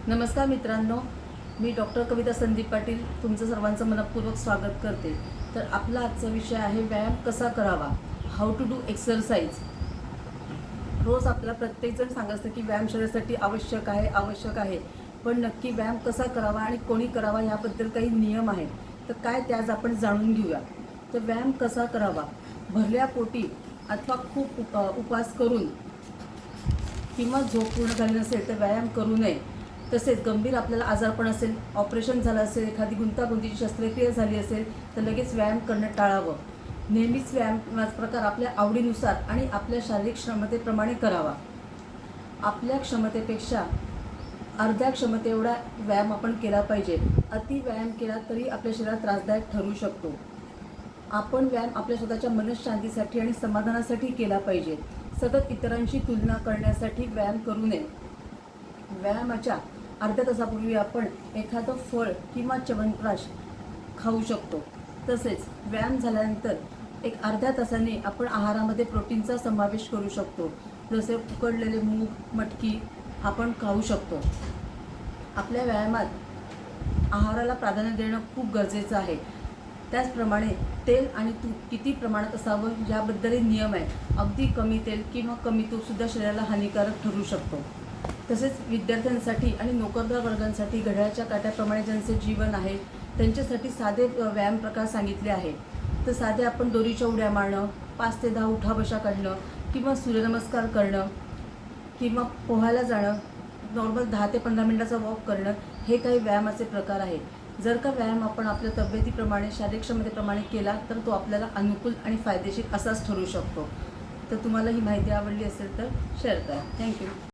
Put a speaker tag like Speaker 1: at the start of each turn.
Speaker 1: नमस्कार मित्रांनो, मी डॉक्टर कविता संदीप पाटील तुमचं सर्वांचं मनपूर्वक स्वागत करते। तर आपला आजचा विषय आहे व्यायाम कसा करावा, हाऊ टू डू एक्सरसाइज। रोज आपल्याला प्रत्येकजण सांगत असतं की व्यायाम शरीरासाठी आवश्यक आहे, पण नक्की व्यायाम कसा करावा आणि कोणी करावा याबद्दल काही नियम आहेत। तर काय ते आज आपण जाणून घेऊया। तर व्यायाम कसा करावा, भरल्या पोटी अथवा खूप उपवास करून किंवा झोप पूर्ण झाली नसेल तर व्यायाम करू नये। तसेच गंभीर आपल्याला आजारपण असेल, ऑपरेशन झालं असेल, एखादी गुंतागुंतीची शस्त्रक्रिया झाली असेल तर लगेच व्यायाम करणं टाळावं। नेहमीच व्यायामाचा प्रकार आपल्या आवडीनुसार आणि आपल्या शारीरिक क्षमतेप्रमाणे करावा। आपल्या क्षमतेपेक्षा अर्ध्या क्षमतेएवढा व्यायाम आपण केला पाहिजे। अति व्यायाम केला तरी आपल्या शरीरात त्रासदायक ठरू शकतो। आपण व्यायाम आपल्या स्वतःच्या मनःशांतीसाठी आणि समाधानासाठी केला पाहिजे। सतत इतरांशी तुलना करण्यासाठी व्यायाम करू नये। व्यायामाच्या अर्ध्या तासापूर्वी आपण एखादं फळ किंवा च्यवनप्राश खाऊ शकतो। तसेच व्यायाम झाल्यानंतर एक अर्ध्या तासाने आपण आहारामध्ये प्रोटीनचा समावेश करू शकतो, जसे उकडलेले मूग, मटकी आपण खाऊ शकतो। आपल्या व्यायामात आहाराला प्राधान्य देणं खूप गरजेचं आहे। त्याचप्रमाणे तेल आणि तूप किती प्रमाणात असावं याबद्दलही नियम आहे। अगदी कमी तेल किंवा कमी तूपसुद्धा शरीराला हानिकारक ठरू शकतो। तसेच विद्यार्थ्यांसाठी आणि नोकरदार वर्गांसाठी घड्याळाच्या काट्याप्रमाणे ज्यांचे जीवन आहे त्यांच्यासाठी साधे व्यायाम प्रकार सांगितले आहे। तर साधे आपण दोरीच्या उड्या मारणं, 5 ते 10 उठाबशा काढणं किंवा सूर्यनमस्कार करणं किंवा पोहायला जाणं, नॉर्मल 10 ते 15 मिनिटाचा वॉक करणं, हे काही व्यायामाचे प्रकार आहेत। जर का व्यायाम आपण आपल्या तब्येतीप्रमाणे, शारीरिक क्षमतेप्रमाणे केला तर तो आपल्याला अनुकूल आणि फायदेशीर असाच ठरू शकतो। तर तुम्हाला ही माहिती आवडली असेल तर शेअर करा। थँक्यू।